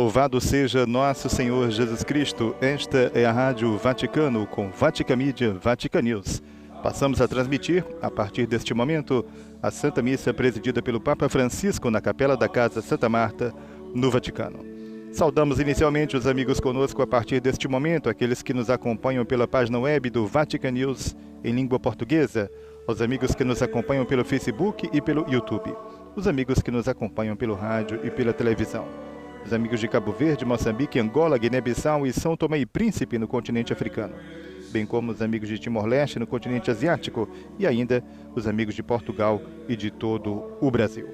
Louvado seja nosso Senhor Jesus Cristo. Esta é a Rádio Vaticano com Vatican Media, Vatican News. Passamos a transmitir, a partir deste momento, a Santa Missa presidida pelo Papa Francisco na Capela da Casa Santa Marta, no Vaticano. Saudamos inicialmente os amigos conosco a partir deste momento, aqueles que nos acompanham pela página web do Vatican News em língua portuguesa, os amigos que nos acompanham pelo Facebook e pelo YouTube, os amigos que nos acompanham pelo rádio e pela televisão, os amigos de Cabo Verde, Moçambique, Angola, Guiné-Bissau e São Tomé e Príncipe no continente africano, bem como os amigos de Timor-Leste no continente asiático e ainda os amigos de Portugal e de todo o Brasil.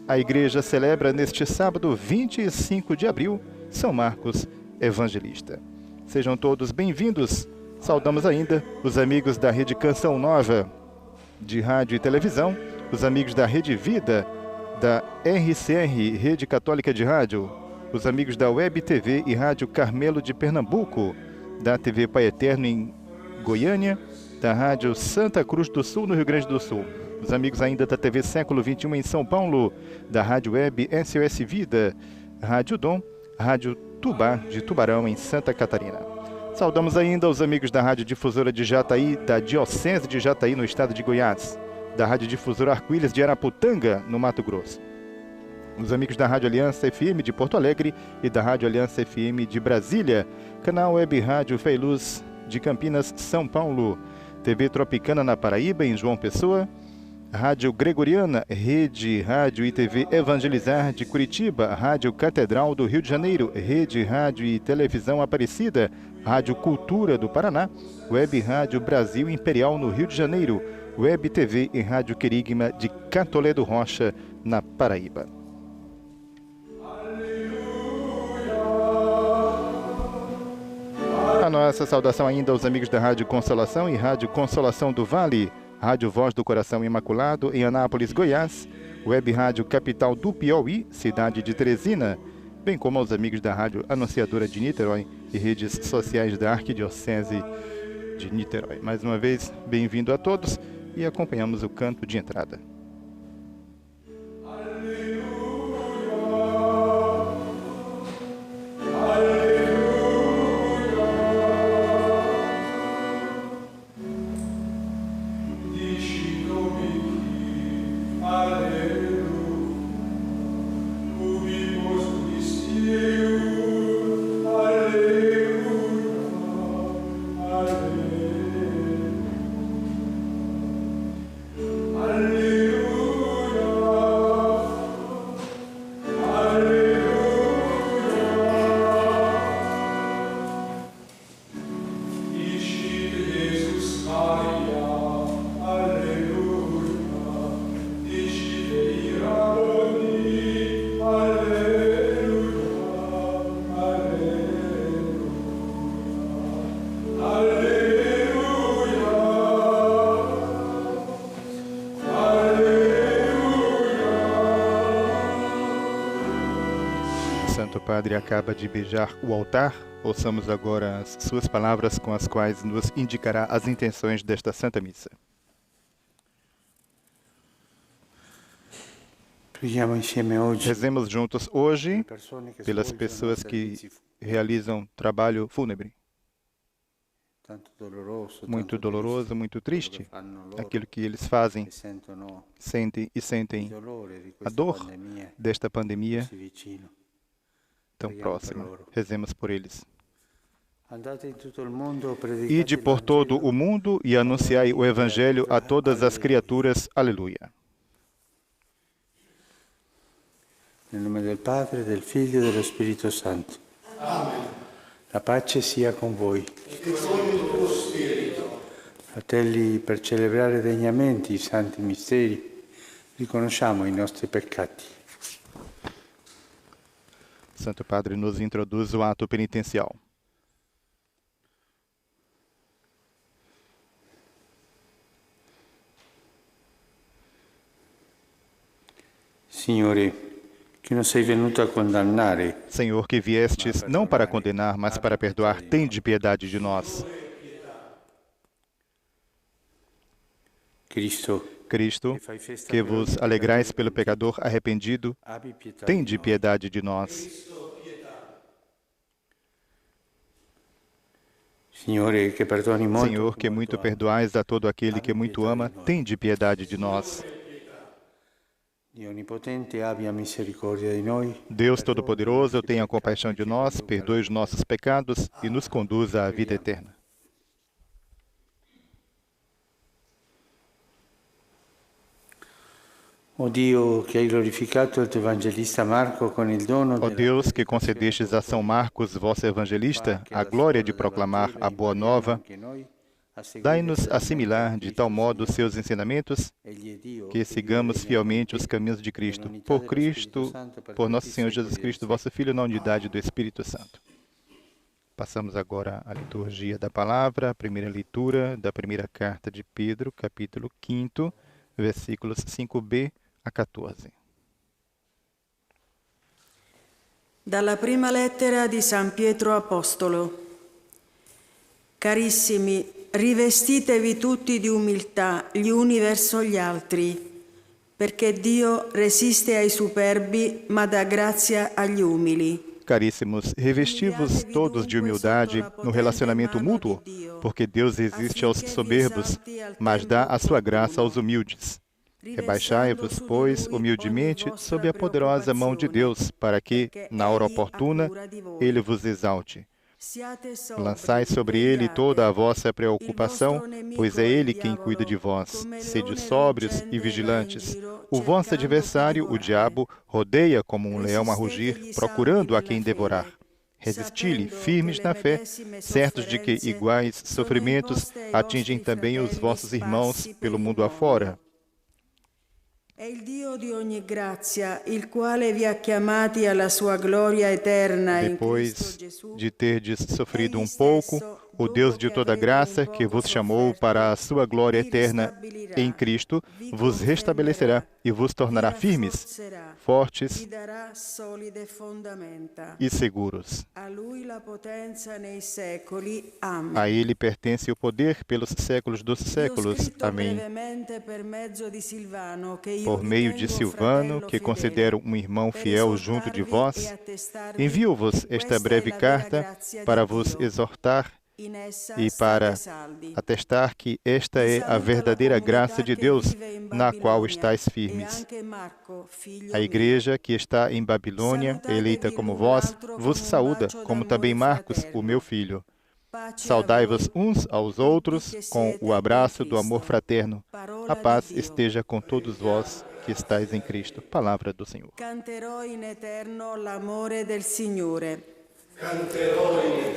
A Igreja celebra neste sábado, 25 de abril, São Marcos Evangelista. Sejam todos bem-vindos. Saudamos ainda os amigos da Rede Canção Nova de rádio e televisão, os amigos da Rede Vida, da RCR, Rede Católica de Rádio, os amigos da Web TV e Rádio Carmelo de Pernambuco, da TV Pai Eterno em Goiânia, da Rádio Santa Cruz do Sul, no Rio Grande do Sul, os amigos ainda da TV Século XXI em São Paulo, da Rádio Web SOS Vida, Rádio Dom, Rádio Tubá de Tubarão em Santa Catarina. Saudamos ainda os amigos da Rádio Difusora de Jataí, da Diocese de Jataí, no estado de Goiás, da Rádio Difusora Arco-Íris de Araputanga, no Mato Grosso, os amigos da Rádio Aliança FM de Porto Alegre e da Rádio Aliança FM de Brasília, canal Web Rádio Fé e Luz de Campinas, São Paulo, TV Tropicana na Paraíba, em João Pessoa, Rádio Gregoriana, Rede Rádio e TV Evangelizar de Curitiba, Rádio Catedral do Rio de Janeiro, Rede Rádio e Televisão Aparecida, Rádio Cultura do Paraná, Web Rádio Brasil Imperial no Rio de Janeiro, Web TV e Rádio Querigma de Catolé do Rocha, na Paraíba. A nossa saudação ainda aos amigos da Rádio Consolação e Rádio Consolação do Vale, Rádio Voz do Coração Imaculado em Anápolis, Goiás, Web Rádio Capital do Piauí, cidade de Teresina, bem como aos amigos da Rádio Anunciadora de Niterói e redes sociais da Arquidiocese de Niterói. Mais uma vez, bem-vindo a todos e acompanhamos o canto de entrada. O Padre acaba de beijar o altar. Ouçamos agora as suas palavras com as quais nos indicará as intenções desta Santa Missa. Rezemos juntos hoje pelas pessoas que realizam trabalho fúnebre. Muito doloroso, muito triste, aquilo que eles fazem, sentem a dor desta pandemia tão próxima. Rezemos por eles. Ide por todo o mundo e anunciai o Evangelho a todas as criaturas. Aleluia. Em nome do Padre, do Filho e do Espírito Santo. Amém. La pace sia con voi. E con il tuo spirito. Fratelli, per celebrare degnamente i santi misteri, riconosciamo i nostri peccati. Santo Padre nos introduz o ato penitencial. Signore, que não sei venuto a condannare. Senhor, que viestes não para condenar, mas para perdoar, tende piedade de nós. Cristo, que vos alegrais pelo pecador arrependido, tende piedade de nós. Signore, che perdoni molto. Senhor, que muito perdoais a todo aquele que muito ama, tende piedade de nós. Dio Onnipotente, abbia misericordia di noi. Deus Todo-Poderoso, tenha compaixão de nós, perdoe os nossos pecados e nos conduza à vida eterna. Ó Dio, che hai glorificato il tuo evangelista Marco con il dono Ó Deus, que concedestes a São Marcos, vosso evangelista, a glória de proclamar a boa nova, dai-nos assimilar de tal modo seus ensinamentos que sigamos fielmente os caminhos de Cristo. Por Cristo, por nosso Senhor Jesus Cristo, vosso Filho, na unidade do Espírito Santo. Passamos agora à liturgia da palavra, a primeira leitura da primeira carta de Pedro, capítulo 5, versículos 5b a 14. Dalla prima lettera di San Pietro Apostolo. Carissimi, rivestitevi tutti di umiltà gli uni verso gli altri, perché Dio resiste ai superbi, ma dà grazia agli umili. Caríssimos, revesti-vos todos de humildade no relacionamento mútuo, porque Deus resiste aos soberbos, mas dá a sua graça aos humildes. Rebaixai-vos, pois, humildemente sob a poderosa mão de Deus, para que, na hora oportuna, Ele vos exalte. Lançai sobre Ele toda a vossa preocupação, pois é Ele quem cuida de vós. Sede sóbrios e vigilantes. O vosso adversário, o diabo, rodeia como um leão a rugir, procurando a quem devorar. Resisti-lhe, firmes na fé, certos de que iguais sofrimentos atingem também os vossos irmãos pelo mundo afora. È il Dio di ogni grazia, il quale vi ha chiamati alla sua gloria eterna in Cristo Gesù. Depois de terdes sofrido um pouco, o Deus de toda graça, que vos chamou para a sua glória eterna em Cristo, vos restabelecerá e vos tornará firmes, fortes e seguros. A Ele pertence o poder pelos séculos dos séculos. Amém. Por meio de Silvano, que considero um irmão fiel junto de vós, envio-vos esta breve carta para vos exortar e para atestar que esta é a verdadeira graça de Deus, na qual estáis firmes. A igreja que está em Babilônia, eleita como vós, vos saúda, como também Marcos, o meu filho. Saudai-vos uns aos outros com o abraço do amor fraterno. A paz esteja com todos vós que estáis em Cristo. Palavra do Senhor. Canterò in eterno l'amore del Signore.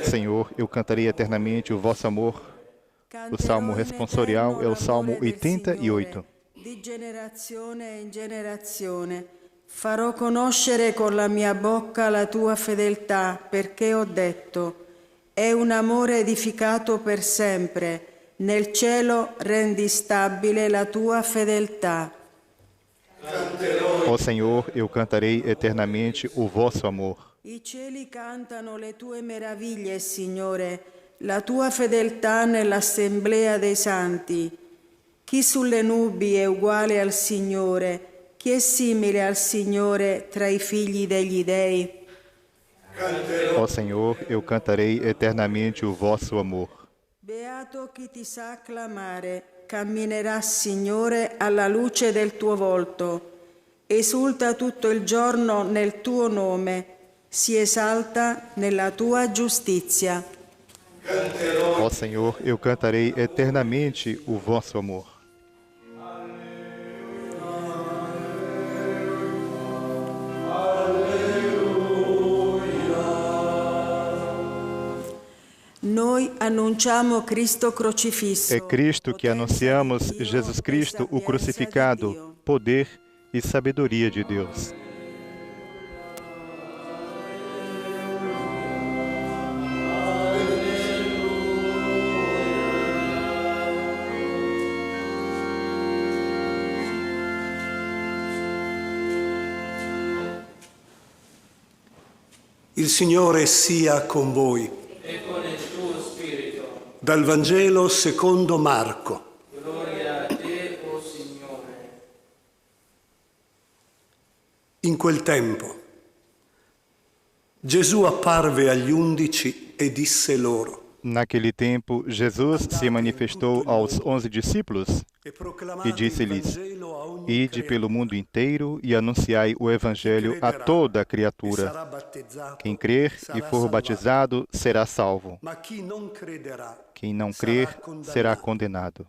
Senhor, eu cantarei eternamente o vosso amor. O salmo responsorial é o salmo 88. Di generazione in generazione farò conoscere con la mia bocca la tua fedeltà, perché ho detto: è un amore edificato per sempre, nel cielo rendi stabile la tua fedeltà. Ó Senhor, eu cantarei eternamente o vosso amor. I cieli cantano le tue meraviglie, Signore, la tua fedeltà nell'assemblea dei santi. Chi sulle nubi è uguale al Signore? Chi è simile al Signore tra i figli degli dei? Ó Senhor, eu cantarei eternamente o vosso amor. Beato chi ti sa clamare, camminerà, Signore, alla luce del tuo volto. Esulta tutto il giorno nel tuo nome. Si esalta nella tua giustizia. Ó Senhor, eu cantarei eternamente o vosso amor. Noi annunciamo Cristo crocifisso. É Cristo que anunciamos, Jesus Cristo, o crucificado, poder e sabedoria de Deus. Il Signore sia con voi. E con il tuo spirito. Dal Vangelo secondo Marco. Gloria a te, o Signore. In quel tempo Gesù apparve agli 11 e disse loro: Naquele tempo, Jesus se manifestou aos 11 discípulos e disse-lhes: Ide pelo mundo inteiro e anunciai o Evangelho a toda a criatura. Quem crer e for batizado será salvo. Quem não crer será condenado.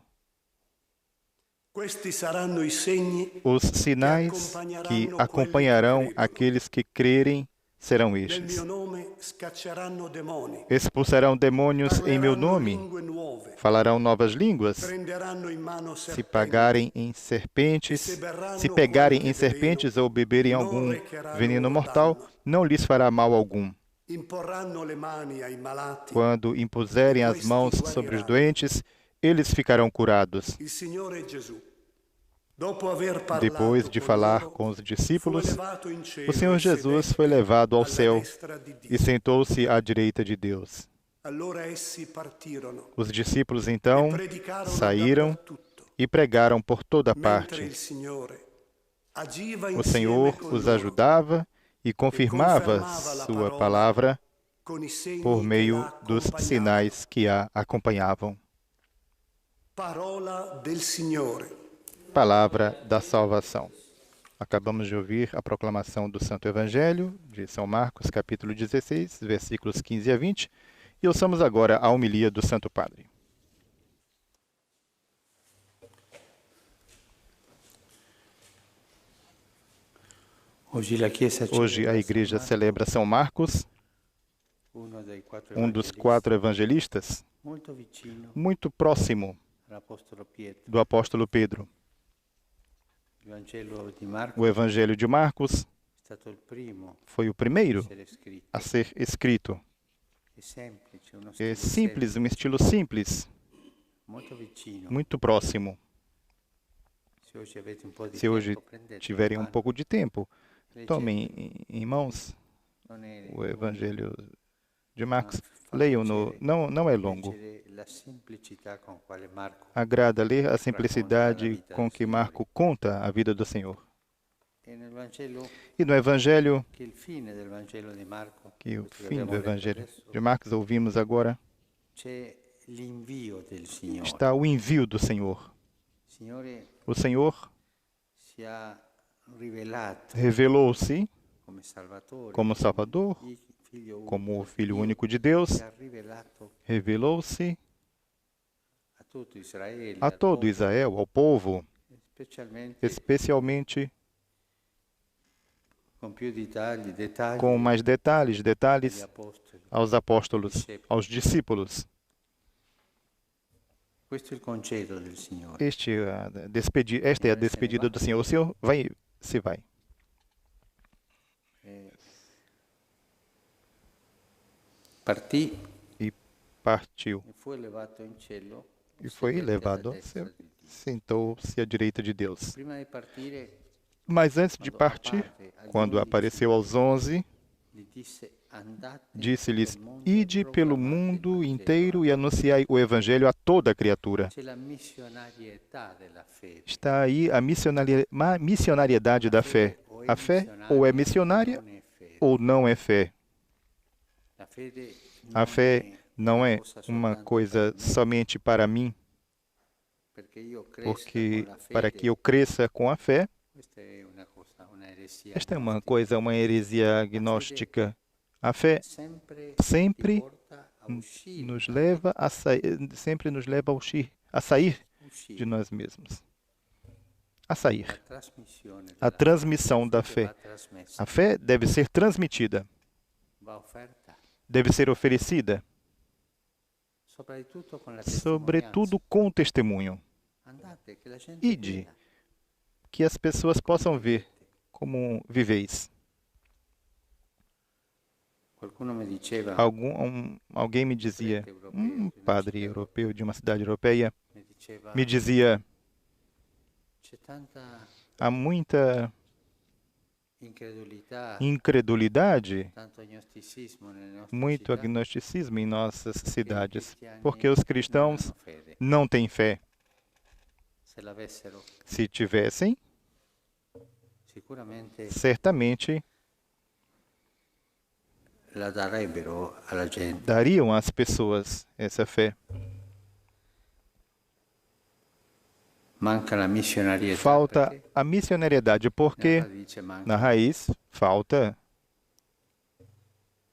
Os sinais que acompanharão aqueles que crerem serão estes: expulsarão demônios em meu nome, falarão novas línguas, se pegarem em serpentes ou beberem algum veneno mortal, não lhes fará mal algum. Quando impuserem as mãos sobre os doentes, eles ficarão curados. Depois de falar com os discípulos, o Senhor Jesus foi levado ao céu e sentou-se à direita de Deus. Os discípulos então saíram e pregaram por toda parte. O Senhor os ajudava e confirmava sua palavra por meio dos sinais que a acompanhavam. Palavra da salvação. Acabamos de ouvir a proclamação do Santo Evangelho de São Marcos, capítulo 16, versículos 15 a 20, e ouçamos agora a homilia do Santo Padre. Hoje a Igreja celebra São Marcos, um dos 4 evangelistas, muito próximo do apóstolo Pedro. O Evangelho de Marcos foi o primeiro a ser escrito. É simples, um estilo simples, muito próximo. Se hoje tiverem um pouco de tempo, tomem em mãos o Evangelho de Marcos. Leiam-no, não é longo. Agrada ler a simplicidade com que Marco conta a vida do Senhor. E no Evangelho, que o fim do Evangelho de Marcos ouvimos agora, está o envio do Senhor. O Senhor revelou-se como Salvador, como o Filho único de Deus, revelou-se a todo Israel, ao povo, especialmente com mais detalhes aos apóstolos, aos discípulos. Esta é a despedida do Senhor. O Senhor se vai. E partiu. E foi levado ao céu. Sentou-se à direita de Deus. Mas antes de partir, quando apareceu aos 11, disse-lhes: Ide pelo mundo inteiro e anunciai o Evangelho a toda a criatura. Está aí a missionariedade da fé. A fé ou é missionária ou não é fé. A fé não é uma coisa somente para mim, porque para que eu cresça com a fé, esta é uma heresia agnóstica. A fé sempre nos leva a sair de nós mesmos. A sair. A transmissão da fé. A fé deve ser transmitida. Deve ser oferecida, sobretudo com testemunho. Ide, que as pessoas possam ver como viveis. Alguém me dizia, um padre europeu de uma cidade europeia, me dizia, há muita incredulidade, muito agnosticismo em nossas cidades, porque os cristãos não têm fé. Se tivessem, certamente la darebbero alla gente. dariam às pessoas essa fé. Manca la missionarietà. Falta perché a missionariedade, porque nella radice manca na raiz falta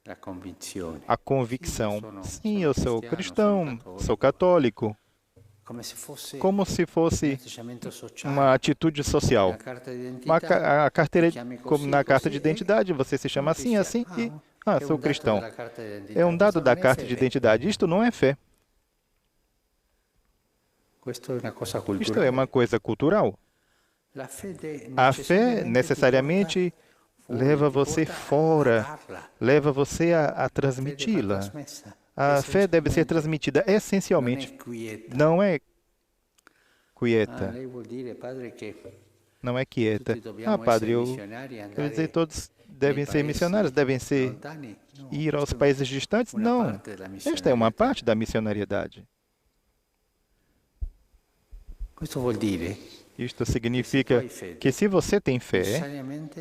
la convinzione. a convicção. Sim, eu sou cristão, sou católico, Come se fosse como se un fosse atteggiamento sociale. uma atitude social. La carta Uma d'identità, a carteira, ti chiami como così, na carta de così, identidade, você se chama assim, assim, e è sou un dato cristão. della carta d'identità. É um dado Questo da non è carta de fede. identidade. Isto não é fé. Questo è una cosa Isto culturale. é uma coisa cultural. La fede A fé necessariamente leva você fora, leva você a transmiti-la. A fé deve ser transmitida essencialmente. Não é quieta. Lei vuol dire, padre, che Não é quieta. tutti dobbiamo Padre, essere eu missionari, quero andare dizer, todos devem nei ser paesi missionários, devem ser lontani? No, ir aos questo países distantes? uma Não. parte della Esta é uma missionarietà. parte da missionariedade. Questo vuol dire Isto significa que se você tem fé,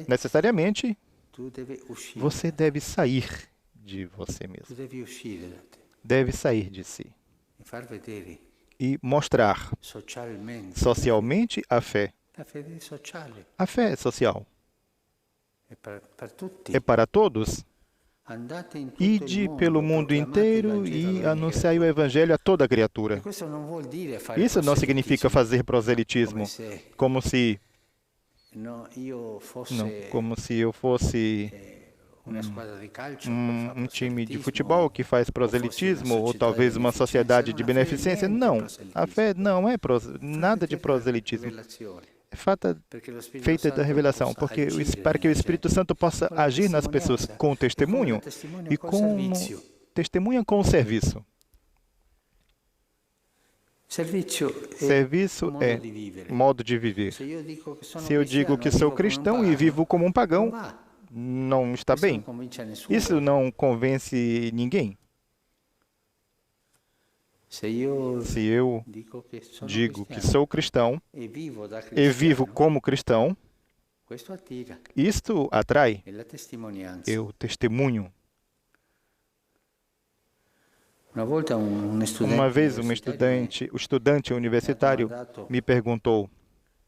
necessariamente tu devi uscire, você deve sair de você tu mesmo. devi uscire da te Deve sair de si e far vedere e mostrar socialmente. socialmente a fé. La fede sociale A fé é social. è per tutti. É para todos. Andate in tutto Ide il mondo, pelo mundo proclamate il inteiro Vangelo e alla anunciai o evangelho a toda criatura. Questo non vuol dire fare Isso não significa proselitismo, fazer proselitismo, come se como se io fosse não, como se eu fosse una squadra di calcio che fa um time de proselitismo, futebol que faz proselitismo ou talvez uma sociedade de beneficência. Não, a fé não é nada de proselitismo. rivelazione, É perché lo Spirito feita da Santo revelação, possa porque agire para que o nella Espírito gente. Santo possa Com a agir nas pessoas testimonianza, com testemunho e com o testemunho, e com o com servizio. testemunha com o serviço. Servizio Serviço modo é di vivere. modo de viver. Se io dico che sono Se eu digo que cristiano, sou vivo come un cristão e pagano, vivo como um non pagão, va. não está Questo bem. non convince nessuno. Isso não convence ninguém. Se io Se eu dico che sono digo que cristiano sou cristão e vivo da e cristiano, vivo como cristão, questo attira, isto atrai. è la testimonianza. Eu testemunho. Una volta un estudante Uma vez um universitario estudante universitário me perguntou,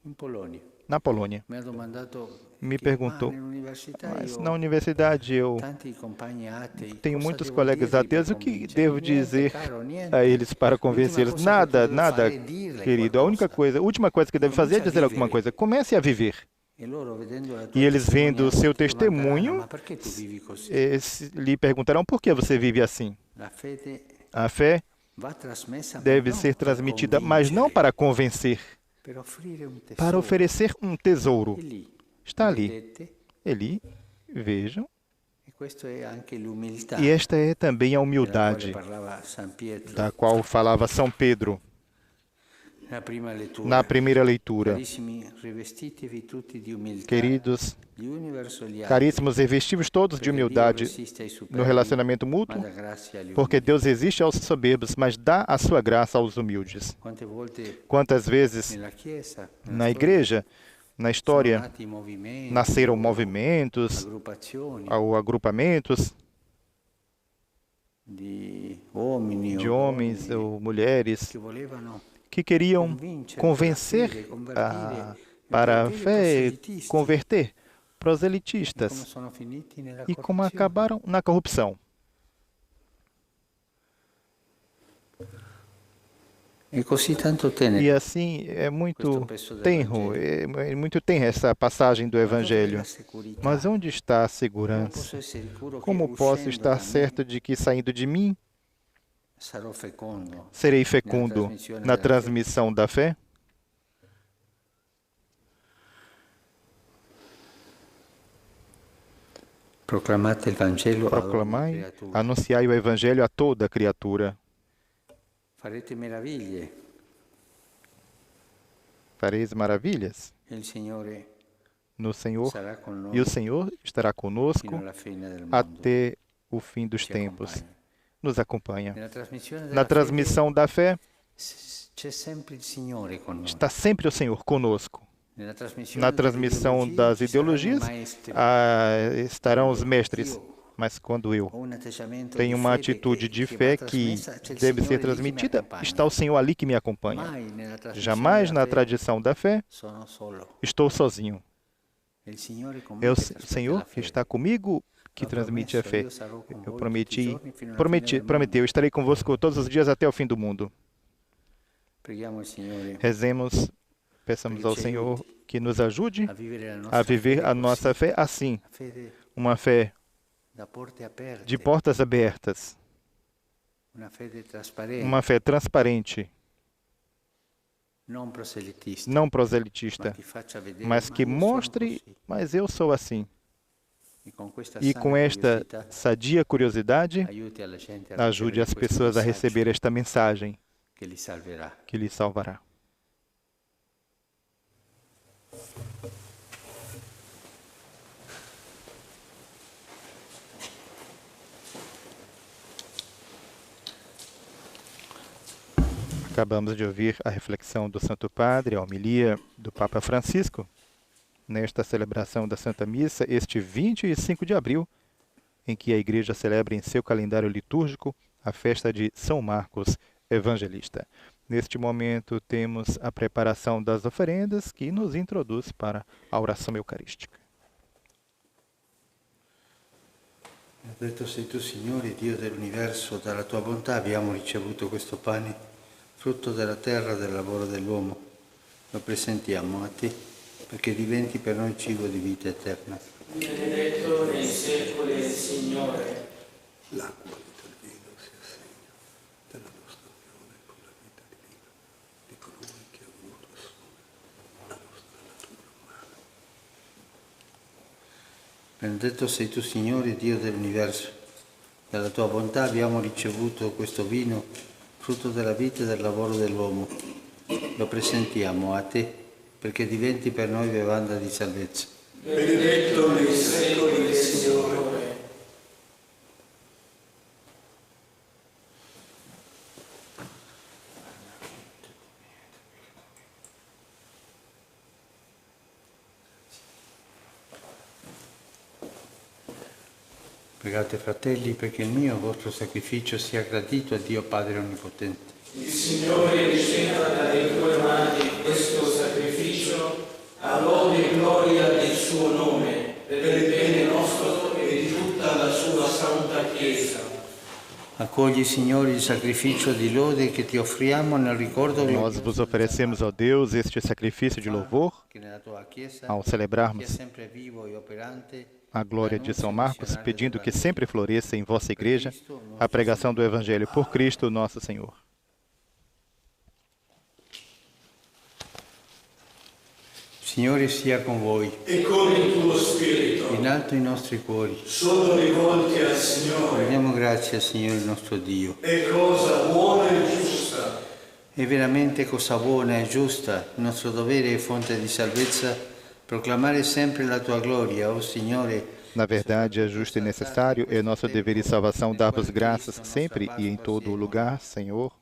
in Polonia na Polônia, mi ha domandato me che, perguntou, nell'università mas io na universidade eu tanti compagni atei, tenho cosa muitos devo colegas dirgli per ateus, o que convincerli? devo Niente, dizer caro, niente. a eles para L'ultima convencê-los? cosa che Nada, tu devi nada, fare è dirle querido. A única qualcosa. última coisa que deve fazer é Comincia a dizer alguma vivere. coisa. Comece a viver. E loro, vedendo la tua E eles vendo o seu testimonianza, ti domanderanno, testemunho, ma perché tu vivi così? lhe perguntarão por que você vive assim. La fede A fé va trasmessa, ma deve non ser per transmitida, mas não convincere, para convencer, per offrire un tesoro. para oferecer um tesouro. E lì, Está ali. vedete? Ele, vejam. E questo è anche l'umiltà E esta é também a della humildade quale parlava San Pietro da qual falava São Pedro nella prima lettura. na primeira leitura. Carissimi, rivestitevi tutti di umiltà, Queridos, gli uni verso gli altri, caríssimos, revestivos todos de perché Dio humildade resiste ai superbi, no relacionamento ma mútuo, dà grazia agli porque umili. Deus resiste aos soberbos, mas dá a sua graça aos humildes. Quante volte Quantas vezes nella Chiesa, na igreja, na sono história, nati movimenti, nasceram movimentos aggruppazioni ou agrupamentos di uomini de o homens donne ou mulheres che volevano que queriam convencer para a fé, convertir converter come proselitistas sono finiti nella e como corruzione. acabaram na corrupção. E così tanto tenero. E assim é muito tenro, é muito tenra essa passagem do Evangelho. Mas onde está a segurança? Como posso estar certo de que saindo de mim serei fecundo na transmissão da fé? Proclamate il Vangelo a ogni Proclamai, creatura. anunciai o Evangelho a toda criatura. Farete meraviglie. Fareis maravilhas E il Signore no Senhor, sarà con noi e o Senhor estará conosco fino alla fine del mondo. até o fim dos Ci tempos. accompagna. Nos acompanha. Nella trasmissione della Na transmissão da fé, fede c'è sempre il Signore con noi. está sempre o Senhor conosco. Nella trasmissione Na delle transmissão ideologie das ci saranno ideologias, maestri. estarão os mestres. Mas quando eu ho un atteggiamento tenho di uma fede atitude de che fé va que trasmessa, c'è il deve ser Signore lì che mi transmitida, accompagna. está o Senhor ali que me acompanha. Mai nella trasmissione Jamais della na fede tradição da fé sono solo. estou sozinho. Il Signore con É me o che trasmette la Senhor que fede. está comigo que L'ho transmite a promesso, fé. io sarò con Eu voi tutti i giorni fino alla fine del mondo. prometeu, estarei convosco todos os dias até o fim do mundo. Preghiamo il Signore Rezemos, peçamos ao Senhor que nos ajude a vivere la a nostra viver fede a nossa così, fé assim, a fede uma fé da porte aperte, de portas abertas, una fede trasparente, uma fé transparente, non proselitista, não ma proselitista, che faccia vedere, mas que io sono mostre, così. mas eu sou assim. E com questa E sana com esta curiosità, sadia curiosidade, aiuti alla gente a ajude ricevere as questo pessoas a messaggio receber esta mensagem che li salverà. que lhes salvará. Acabamos de ouvir a reflexão do Santo Padre, a homilia do Papa Francisco, nesta celebração da Santa Missa, este 25 de abril, em que a Igreja celebra em seu calendário litúrgico a festa de São Marcos Evangelista. Neste momento, temos a preparação das oferendas, que nos introduz para a oração eucarística. Benedetto sei tu, Signore, Dio dell'universo, dalla tua bontà abbiamo ricevuto questo pane, frutto della terra, del lavoro dell'uomo. Lo presentiamo a te, perché diventi per noi cibo di vita eterna. Benedetto nei secoli il Signore. L'acqua del vino sia segno della nostra unione con la vita divina di colui che ha voluto assumere la nostra natura umana. Benedetto sei tu, Signore, Dio dell'universo. Dalla tua bontà abbiamo ricevuto questo vino, frutto della vita e del lavoro dell'uomo. Lo presentiamo a te, perché diventi per noi bevanda di salvezza. Benedetto nei secoli il Signore. Pregate, fratelli, perché il mio e il vostro sacrificio sia gradito a Dio Padre Onnipotente. Il Signore riceva dalle tue mani questo sacrificio a lode e gloria del suo nome, per il bene nostro e di tutta la sua santa Chiesa. Accogli, Signore, il sacrificio di lode che ti offriamo nel ricordo Nós vos oferecemos, ó Deus, este sacrifício de louvor che nella tua Chiesa ao sia celebrarmos sempre vivo e operante a glória de São Marcos, pedindo que sempre floresça em vossa igreja a pregação do Evangelho por Cristo, nosso Senhor. Signore sia con voi, E con il tuo spirito in alto i nostri cuori. sono rivolti al Signore. Rendiamo grazie al Signore nostro Dio. È cosa buona e giusta. È veramente cosa buona e giusta, nostro dovere e fonte di salvezza, proclamare sempre la tua gloria, o Signore. Na verdade, é justo e necessário, é nosso dever e salvação dar-vos graças sempre e em todo o lugar, Senhor,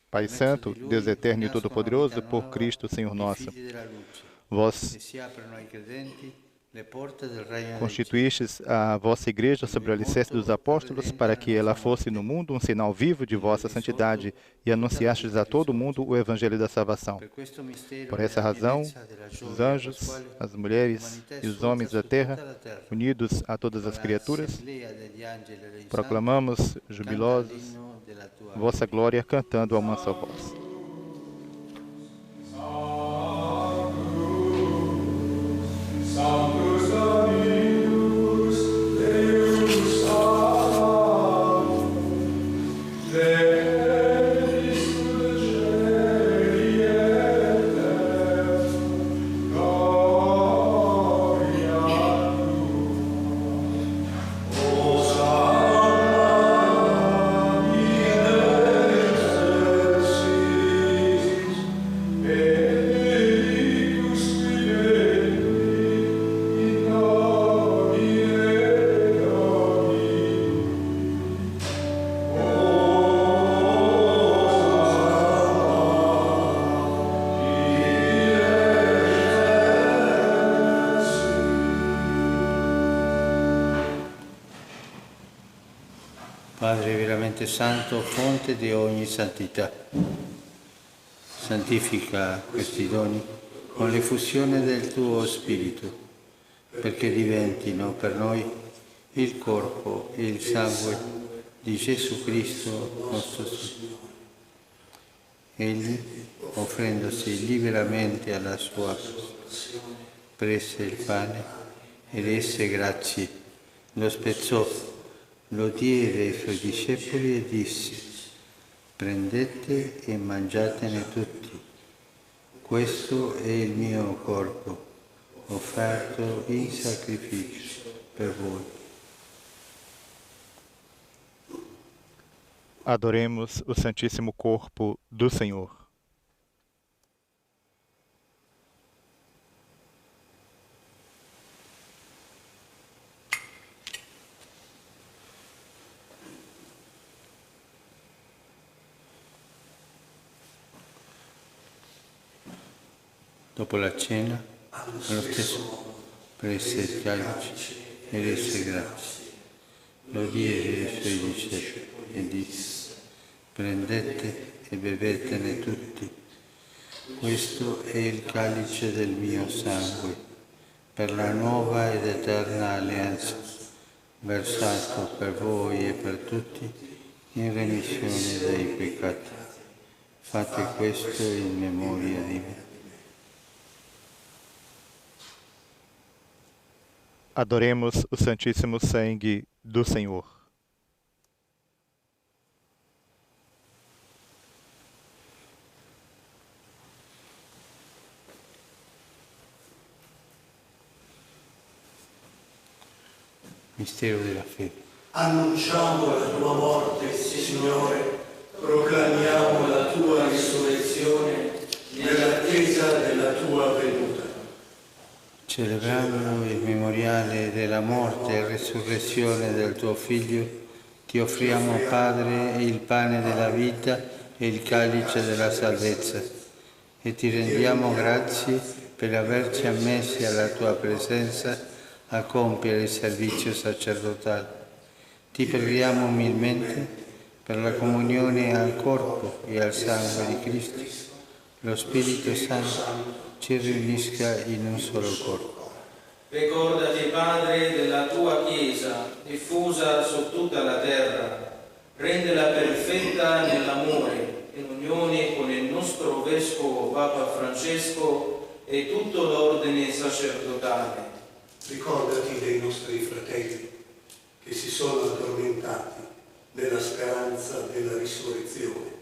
Pai Santo, Deus Eterno e Todo-Poderoso, por Cristo, Senhor nosso. Vós E si aprono ai credenti le porte del regno dei constituístes a vossa igreja sobre o alicerce dos apóstolos para que ela fosse no mundo um sinal vivo de vossa santidade e anunciastes a todo mundo o evangelho da salvação. Per questo mistero, Por essa nella razão, pienezza della gioia os anjos, pasquale, as mulheres e os homens da terra, unidos a todas as criaturas, l'assemblea degli angeli e dei santi, proclamamos, canta jubilosos, l'inno della tua vossa glória cantando a uma só voz. Sanctus Dominus, Deus salvator, Deus celi et terra, gloria Tua. Hosanna in excelsis, benedictus qui veni, Padre veramente santo, fonte di ogni santità, santifica questi doni con l'effusione del tuo Spirito, perché diventino per noi il corpo e il sangue di Gesù Cristo nostro Signore. Egli, offrendosi liberamente alla sua passione, prese il pane e rese grazie, lo spezzò, lo diede ai suoi discepoli e disse: prendete e mangiatene tutti, questo è il mio corpo, offerto in sacrificio per voi. Adoremos o Santíssimo Corpo do Senhor. Dopo la cena, allo stesso modo, prese il calice e rese grazie. Lo diede ai suoi discepoli e disse: prendete e bevetene tutti. Questo è il calice del mio sangue, per la nuova ed eterna alleanza, versato per voi e per tutti in remissione dei peccati. Fate questo in memoria di me. Adoremos o Santíssimo Sangue do Senhor. Mistero della fede. Annunciamo la tua morte, Signore, proclamiamo la tua risurrezione nell'attesa della tua venuta. Celebrando il memoriale della morte e resurrezione del tuo Figlio, ti offriamo, Padre, il pane della vita e il calice della salvezza e ti rendiamo grazie per averci ammessi alla tua presenza a compiere il servizio sacerdotale. Ti preghiamo umilmente per la comunione al corpo e al sangue di Cristo. Lo Spirito Santo ci riunisca in un solo corpo. Ricordati, Padre, della tua Chiesa, diffusa su tutta la terra. Rendela perfetta nell'amore, in unione con il nostro Vescovo Papa Francesco e tutto l'ordine sacerdotale. Ricordati dei nostri fratelli che si sono addormentati nella speranza della risurrezione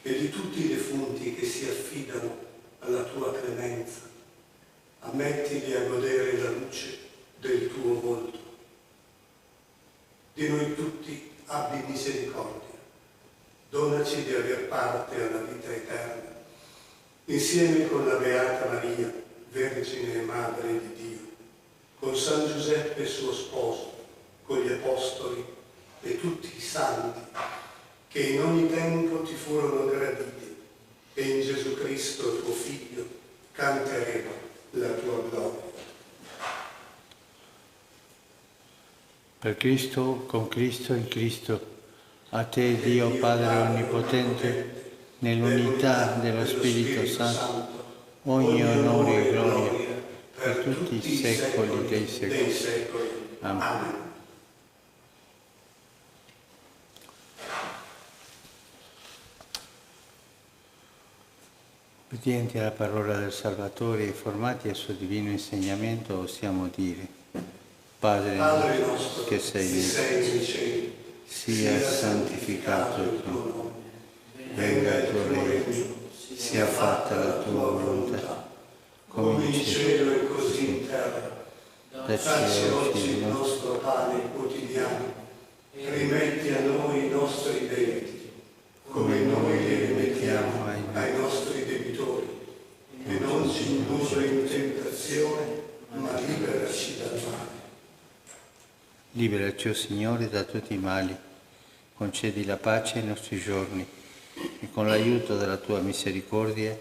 e di tutti i defunti che si affidano alla tua clemenza. Ammettili a godere la luce del tuo volto. Di noi tutti abbi misericordia. Donaci di aver parte alla vita eterna, insieme con la Beata Maria, Vergine e Madre di Dio, con San Giuseppe suo sposo, con gli Apostoli e tutti i santi che in ogni tempo ti furono graditi, e in Gesù Cristo tuo Figlio canteremo la tua gloria. Per Cristo, con Cristo, in Cristo, a te Dio Padre Onnipotente, nell'unità dello Spirito Santo, ogni onore e gloria per tutti i secoli dei secoli. Amen. Obbedienti alla parola del Salvatore e formati al suo divino insegnamento, osiamo dire: Padre nostro che sei nei cieli, sia santificato il tuo nome, venga il tuo regno, sia fatta la tua volontà, come in cielo e così in terra. Dacci oggi il nostro pane quotidiano, e rimetti a noi i nostri debiti, come noi li rimettiamo ai nostri debitori, e non ci indurre in tentazione, ma liberaci dal male. Liberaci, o Signore, da tutti i mali, concedi la pace ai nostri giorni, e con l'aiuto della tua misericordia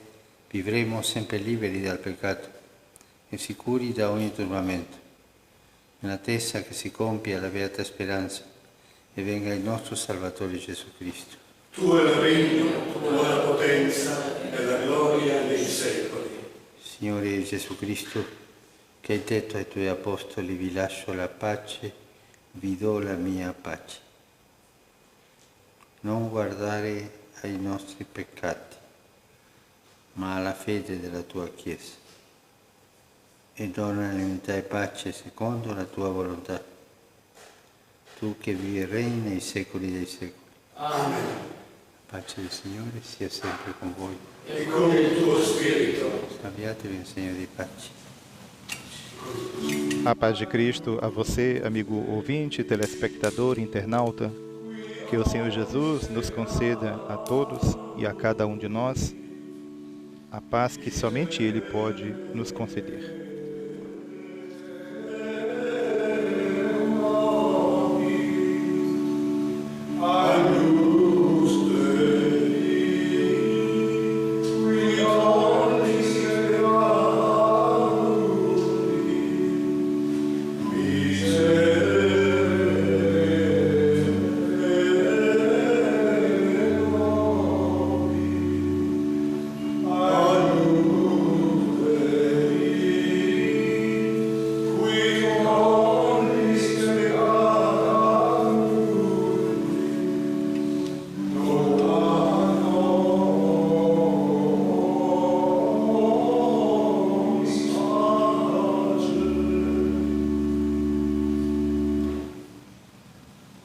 vivremo sempre liberi dal peccato e sicuri da ogni turbamento, nell'attesa che si compia la beata speranza e venga il nostro Salvatore Gesù Cristo. Tuo è il regno, tua la potenza e la gloria nei secoli. Signore Gesù Cristo, che hai detto ai tuoi apostoli: vi lascio la pace, vi do la mia pace. Non guardare ai nostri peccati, ma alla fede della tua Chiesa. E dona l'unità e pace secondo la tua volontà. Tu che vivi e regni nei secoli dei secoli. Amen. La pace del Signore sia sempre con voi. E con il tuo spirito. Avviatevi in segno di pace. A paz de Cristo a você, amigo ouvinte, telespectador, internauta. Que o Senhor Jesus nos conceda a todos e a cada um de nós a paz que somente Ele pode nos conceder.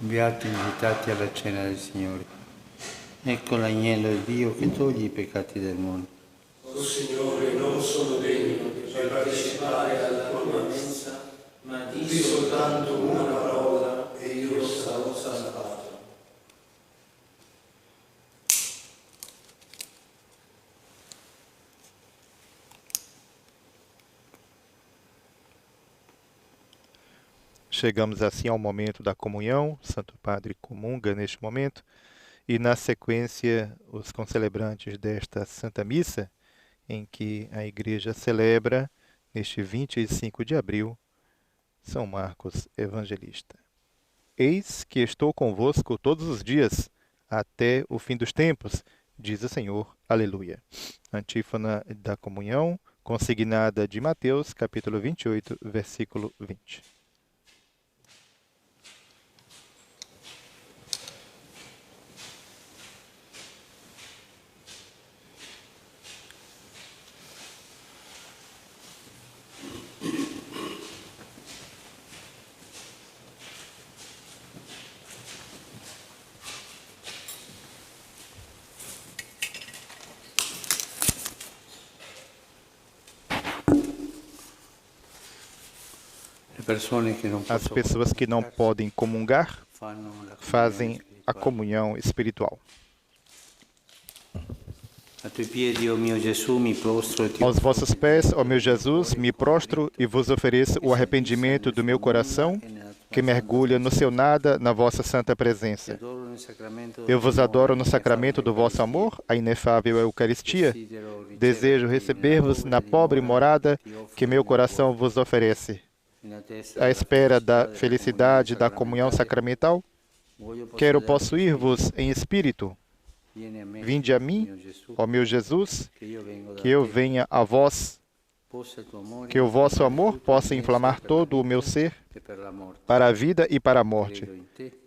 Beati invitati alla cena del Signore. Ecco l'agnello di Dio che toglie i peccati del mondo. O Signore, non sono degno di partecipare alla tua mensa, ma di soltanto una parola e io sarò salvato. Chegamos assim ao momento da comunhão. O Santo Padre comunga neste momento e, na sequência, os concelebrantes desta Santa Missa, em que a Igreja celebra, neste 25 de abril, São Marcos Evangelista. Eis que estou convosco todos os dias, até o fim dos tempos, diz o Senhor. Aleluia. Antífona da comunhão, consignada de Mateus, capítulo 28, versículo 20. As pessoas que não podem comungar fazem a comunhão espiritual. Aos vossos pés, ó meu Jesus, me prostro e vos ofereço o arrependimento do meu coração, que mergulha no seu nada, na vossa santa presença. Eu vos adoro no sacramento do vosso amor, a inefável Eucaristia. Desejo receber-vos na pobre morada que meu coração vos oferece. À espera da felicidade da comunhão sacramental, quero possuir-vos em espírito. Vinde a mim, ó meu Jesus, que eu venha a vós, que o vosso amor possa inflamar todo o meu ser para a vida e para a morte.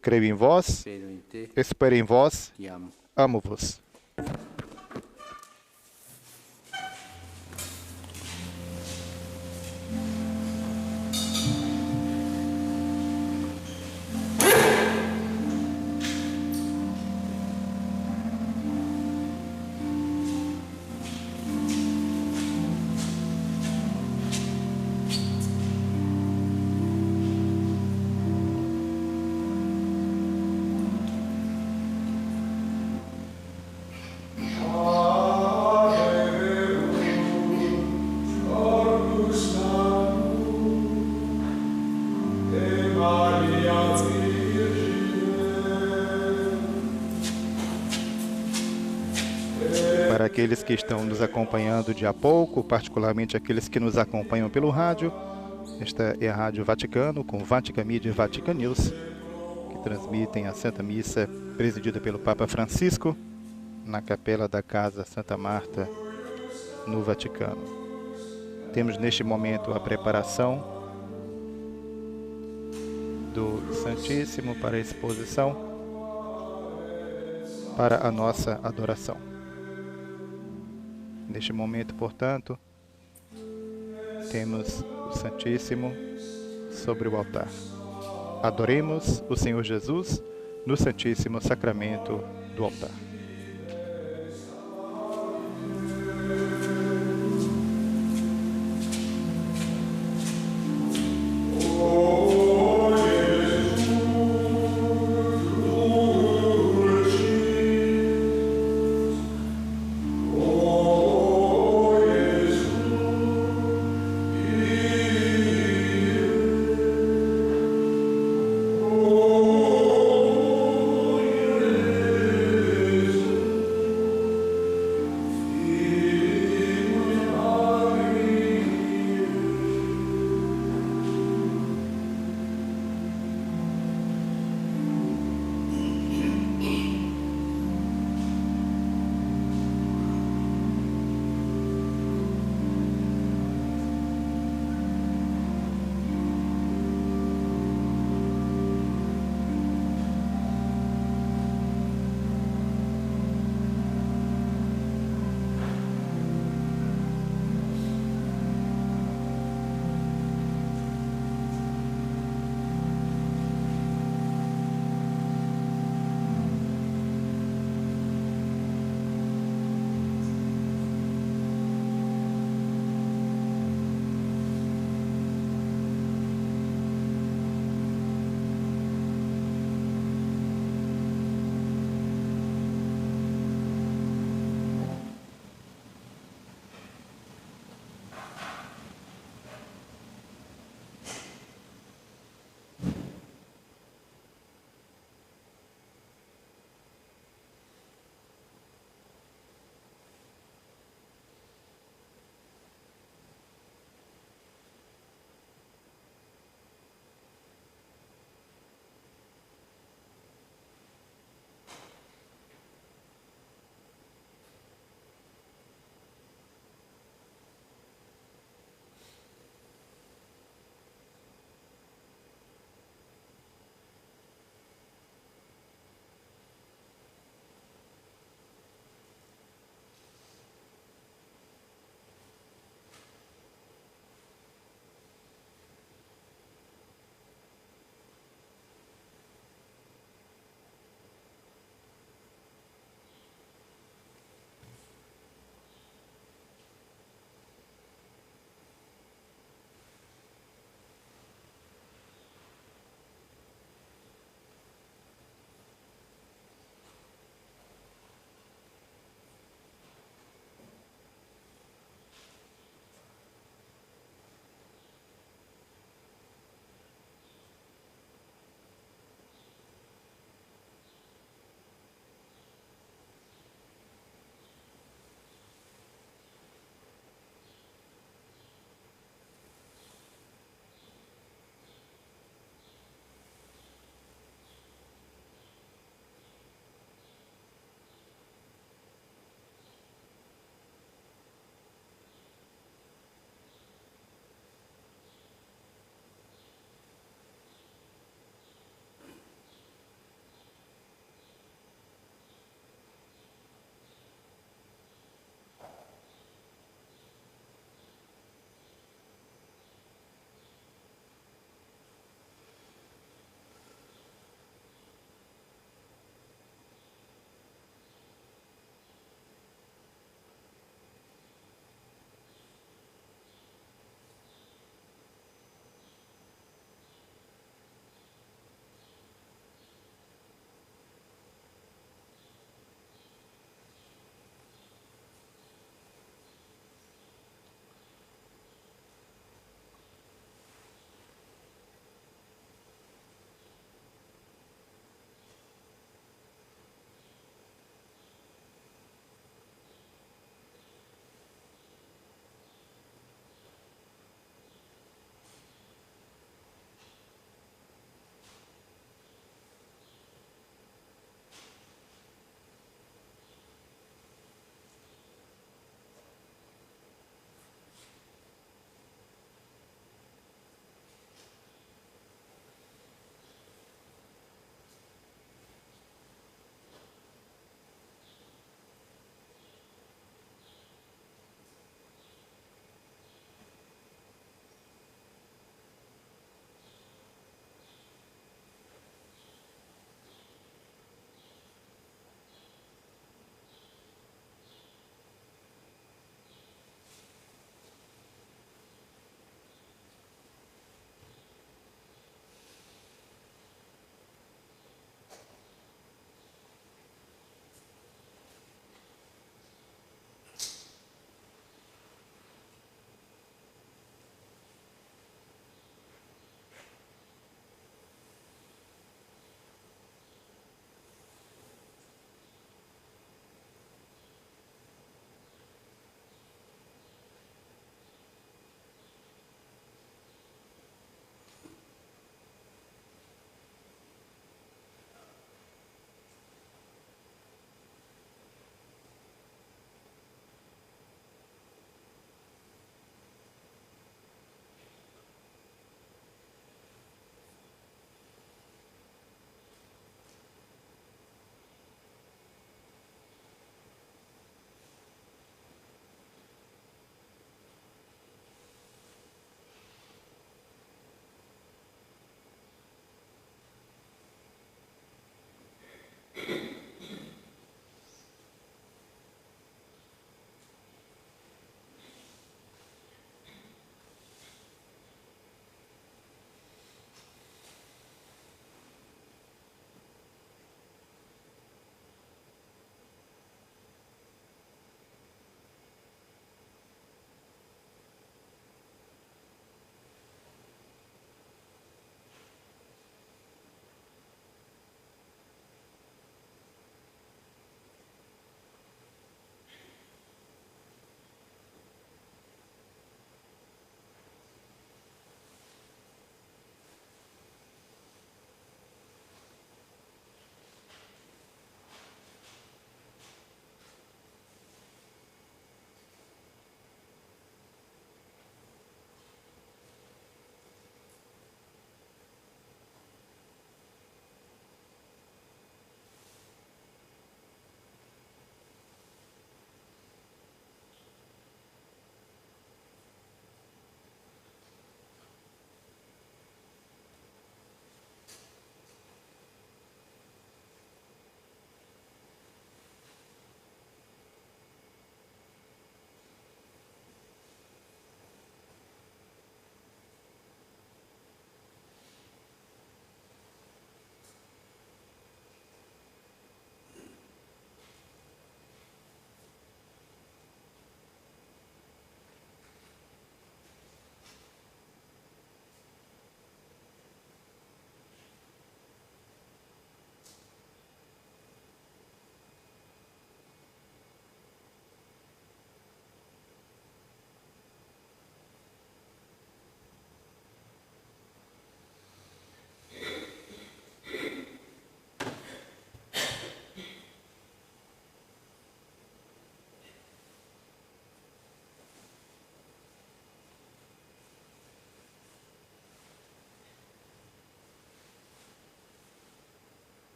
Creio em vós, espero em vós, amo-vos. Para aqueles que estão nos acompanhando de a pouco, particularmente aqueles que nos acompanham pelo rádio, esta é a Rádio Vaticano, com Vatican Media e Vatican News, que transmitem a Santa Missa presidida pelo Papa Francisco na capela da Casa Santa Marta, no Vaticano. Temos neste momento a preparação do Santíssimo para a exposição, para a nossa adoração. Neste momento, portanto, temos o Santíssimo sobre o altar. Adoremos o Senhor Jesus no Santíssimo Sacramento do altar. Oh,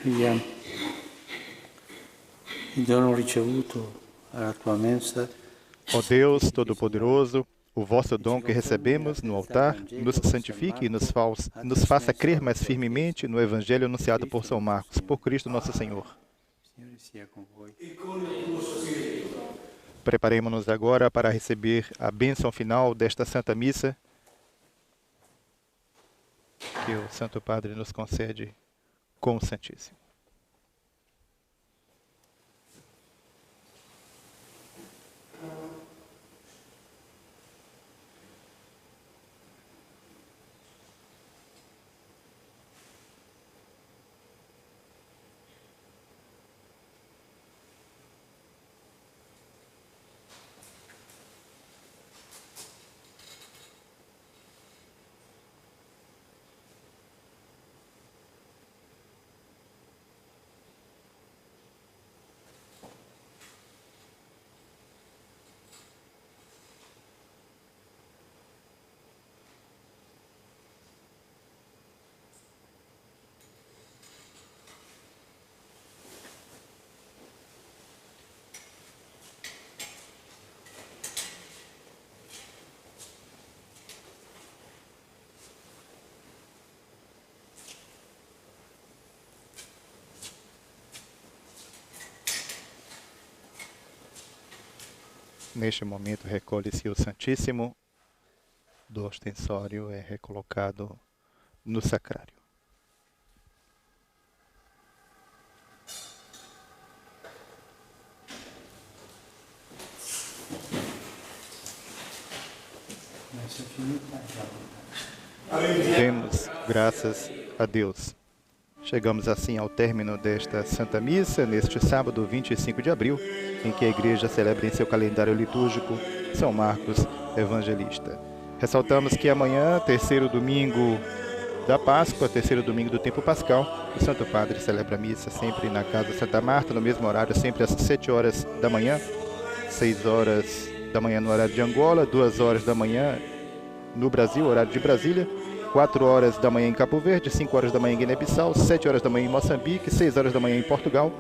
Preghiamo. Il dono ricevuto alla tua mensa Ó Deus Todo-Poderoso, o vosso dom que recebemos no altar nos santifique e nos faça crer mais firmemente no Evangelho anunciado por São Marcos, por Cristo nosso Senhor. Signore sia con voi. Preparemos-nos agora para receber a bênção final desta Santa Missa que o Santo Padre nos concede com o Santíssimo. Neste momento, recolhe-se o Santíssimo do ostensório, é recolocado no sacrário. Messa finita. Demos graças a Deus. Chegamos assim ao término desta Santa Missa, neste sábado 25 de abril, em que a Igreja celebra em seu calendário litúrgico São Marcos Evangelista. Ressaltamos que amanhã, terceiro domingo da Páscoa, terceiro domingo do tempo pascal, o Santo Padre celebra a missa sempre na Casa Santa Marta, no mesmo horário, sempre às 7 horas da manhã, 6 horas da manhã no horário de Angola, 2 horas da manhã no Brasil, horário de Brasília, 4 horas da manhã em Cabo Verde, 5 horas da manhã em Guiné-Bissau, 7 horas da manhã em Moçambique, 6 horas da manhã em Portugal,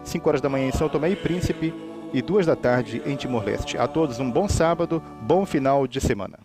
5 horas da manhã em São Tomé e Príncipe e 2 da tarde em Timor-Leste. A todos um bom sábado, bom final de semana.